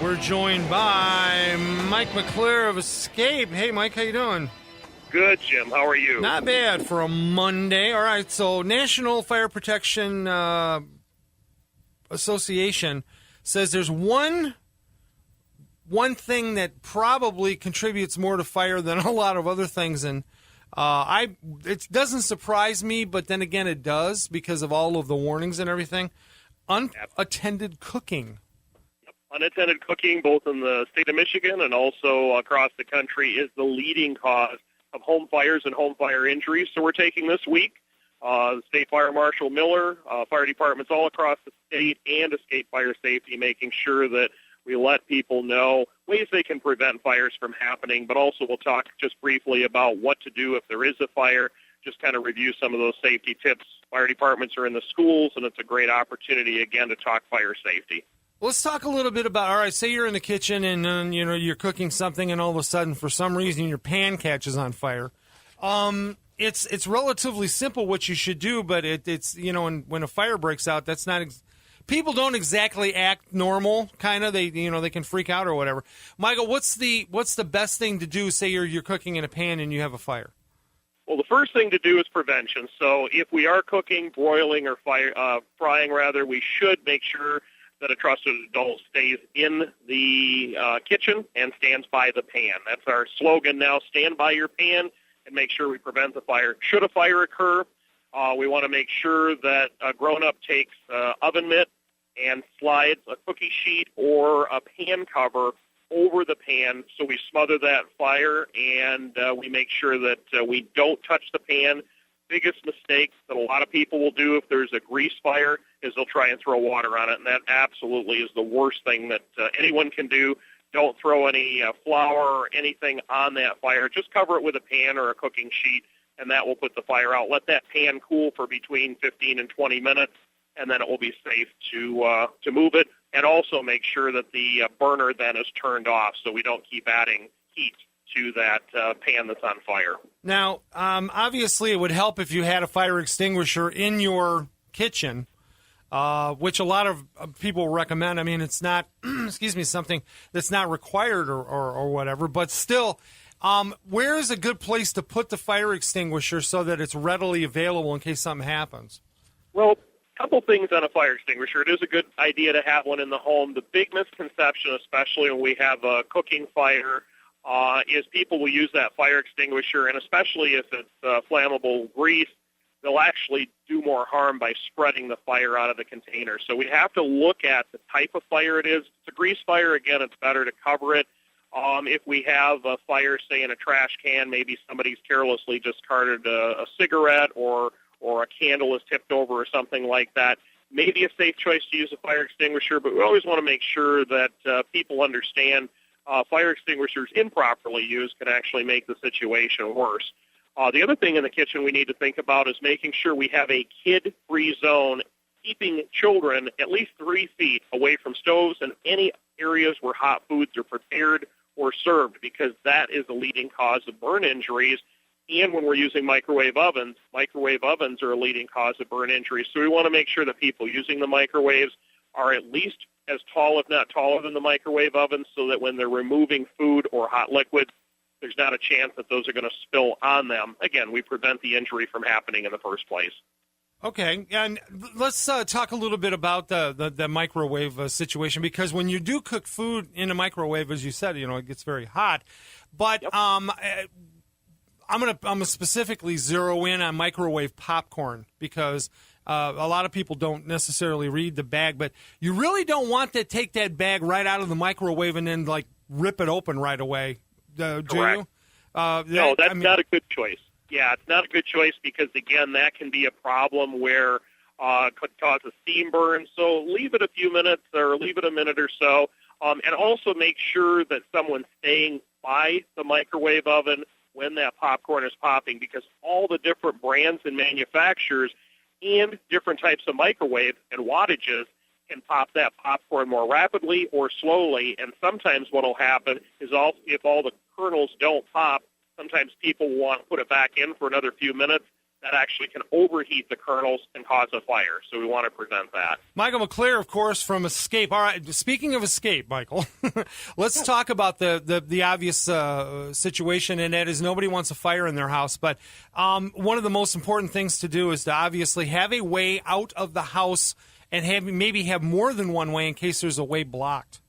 We're joined by Mike McClure of E.S.C.A.P.E. Hey, Mike, how you doing? Good, Jim. How are you? Not bad for a Monday. All right, so National Fire Protection Association says there's one thing that probably contributes more to fire than a lot of other things, and it doesn't surprise me, but then again it does because of all of the warnings and everything. Unattended cooking. Unattended cooking, both in the state of Michigan and also across the country, is the leading cause of home fires and home fire injuries. So we're taking this week, State Fire Marshal Miller, fire departments all across the state, and E.S.C.A.P.E Fire Safety, making sure that we let people know ways they can prevent fires from happening, but also we'll talk just briefly about what to do if there is a fire, just kind of review some of those safety tips. Fire departments are in the schools, and it's a great opportunity, again, to talk fire safety. Let's talk a little bit about, all right, say you're in the kitchen and you're cooking something and all of a sudden for some reason your pan catches on fire. It's relatively simple what you should do, but it's when a fire breaks out, that's not people don't exactly act normal, kind of. They can freak out or whatever. Michael, what's the best thing to do? Say you're cooking in a pan and you have a fire. Well, the first thing to do is prevention. So if we are cooking, broiling, or frying, we should make sure that a trusted adult stays in the kitchen and stands by the pan. That's our slogan now, stand by your pan and make sure we prevent the fire. Should a fire occur, we want to make sure that a grown-up takes an oven mitt and slides a cookie sheet or a pan cover over the pan so we smother that fire and we make sure that we don't touch the pan. Biggest mistake that a lot of people will do if there's a grease fire is they'll try and throw water on it, and that absolutely is the worst thing that anyone can do. Don't throw any flour or anything on that fire. Just cover it with a pan or a cooking sheet, and that will put the fire out. Let that pan cool for between 15 and 20 minutes, and then it will be safe to move it. And also make sure that the burner then is turned off so we don't keep adding heat to that pan that's on fire. Now, obviously it would help if you had a fire extinguisher in your kitchen, which a lot of people recommend. I mean, it's not, something that's not required or whatever, but still, where is a good place to put the fire extinguisher so that it's readily available in case something happens? Well, a couple things on a fire extinguisher. It is a good idea to have one in the home. The big misconception, especially when we have a cooking fire, is people will use that fire extinguisher, and especially if it's flammable grease, they'll actually do more harm by spreading the fire out of the container. So we have to look at the type of fire it is. If it's a grease fire, again, it's better to cover it. If we have a fire, say, in a trash can, maybe somebody's carelessly discarded a cigarette or a candle is tipped over or something like that, maybe a safe choice to use a fire extinguisher, but we always want to make sure that people understand fire extinguishers improperly used can actually make the situation worse. The other thing in the kitchen we need to think about is making sure we have a kid-free zone, keeping children at least 3 feet away from stoves and any areas where hot foods are prepared or served, because that is a leading cause of burn injuries. And when we're using microwave ovens are a leading cause of burn injuries. So we want to make sure that people using the microwaves are at least as tall, if not taller than the microwave ovens, so that when they're removing food or hot liquids, there's not a chance that those are going to spill on them. Again, we prevent the injury from happening in the first place. Okay, and let's talk a little bit about the microwave situation, because when you do cook food in a microwave, as you said, it gets very hot. But yep. I'm gonna specifically zero in on microwave popcorn, because a lot of people don't necessarily read the bag, but you really don't want to take that bag right out of the microwave and then rip it open right away. Do Correct. You? No, that's not a good choice. Yeah, it's not a good choice because, again, that can be a problem where it could cause a steam burn. So leave it a few minutes or leave it a minute or so. And also make sure that someone's staying by the microwave oven when that popcorn is popping, because all the different brands and manufacturers and different types of microwave and wattages can pop that popcorn more rapidly or slowly. And sometimes what will happen is if all the kernels don't pop, sometimes people want to put it back in for another few minutes. that actually can overheat the kernels and cause a fire. So we want to prevent that. Michael McClure, of course, from E.S.C.A.P.E. All right, speaking of E.S.C.A.P.E., Michael, let's talk about the obvious situation, and that is nobody wants a fire in their house. But one of the most important things to do is to obviously have a way out of the house and maybe have more than one way in case there's a way blocked.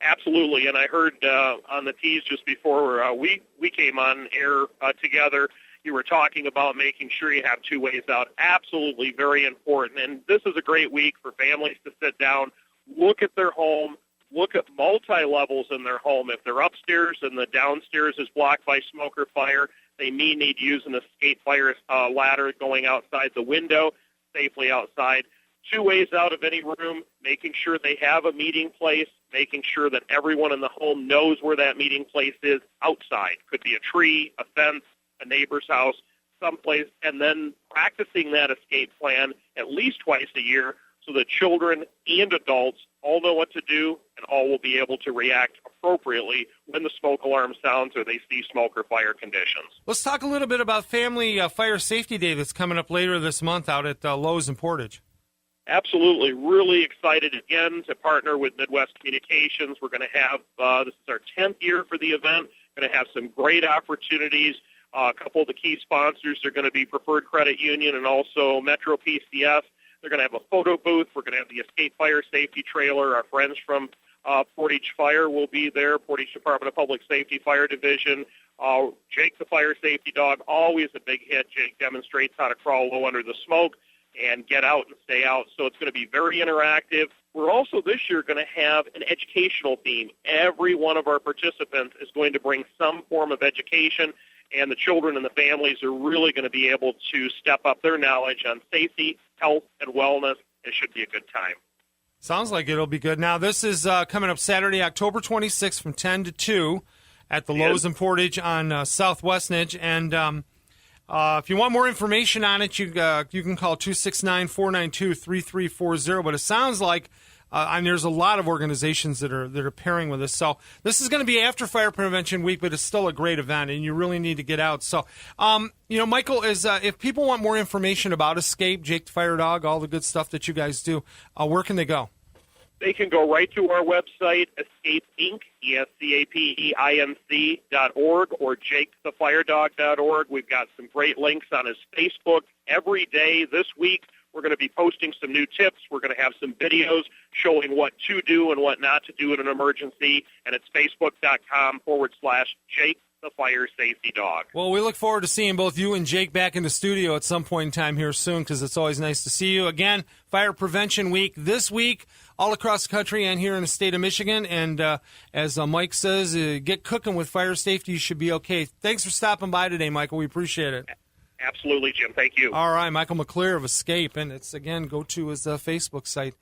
Absolutely, and I heard on the tease just before we came on air together, you were talking about making sure you have two ways out. Absolutely very important, and this is a great week for families to sit down, look at their home, look at multi-levels in their home. If they're upstairs and the downstairs is blocked by smoke or fire, they may need to use an escape fire ladder going outside the window, safely outside. Two ways out of any room, making sure they have a meeting place, making sure that everyone in the home knows where that meeting place is outside. Could be a tree, a fence, a neighbor's house, someplace, and then practicing that escape plan at least twice a year so that children and adults all know what to do and all will be able to react appropriately when the smoke alarm sounds or they see smoke or fire conditions. Let's talk a little bit about Family Fire Safety Day that's coming up later this month out at Lowe's in Portage. Absolutely. Really excited again to partner with Midwest Communications. We're going to have, this is our 10th year for the event, going to have some great opportunities. A couple of the key sponsors are going to be Preferred Credit Union and also Metro PCS. They're going to have a photo booth. We're going to have the E.S.C.A.P.E Fire Safety Trailer. Our friends from Portage Fire will be there, Portage Department of Public Safety Fire Division. Jake the Fire Safety Dog, always a big hit. Jake demonstrates how to crawl low under the smoke and get out and stay out. So it's going to be very interactive. We're also this year going to have an educational theme. Every one of our participants is going to bring some form of education, and the children and the families are really going to be able to step up their knowledge on safety, health, and wellness. It should be a good time. Sounds like it'll be good. Now, this is coming up Saturday, October 26th from 10 to 2 at the Lowe's in Portage on Southwest Nidge. And if you want more information on it, you can call 269-492-3340. But it sounds like and there's a lot of organizations that are pairing with us. So this is going to be after Fire Prevention Week, but it's still a great event, and you really need to get out. So, Michael, if people want more information about E.S.C.A.P.E, Jake the Fire Dog, all the good stuff that you guys do, where can they go? They can go right to our website, E.S.C.A.P.E Inc., ESCAPEINC.org, or jakethefire.org. We've got some great links on his Facebook every day this week. We're going to be posting some new tips. We're going to have some videos showing what to do and what not to do in an emergency, and it's facebook.com/Jake the Fire Safety Dog. Well, we look forward to seeing both you and Jake back in the studio at some point in time here soon, because it's always nice to see you. Again, Fire Prevention Week this week, all across the country and here in the state of Michigan. And as Mike says, get cooking with fire safety. You should be okay. Thanks for stopping by today, Michael. We appreciate it. Absolutely, Jim. Thank you. All right, Michael McClure of E.S.C.A.P.E. And it's, again, go to his Facebook site.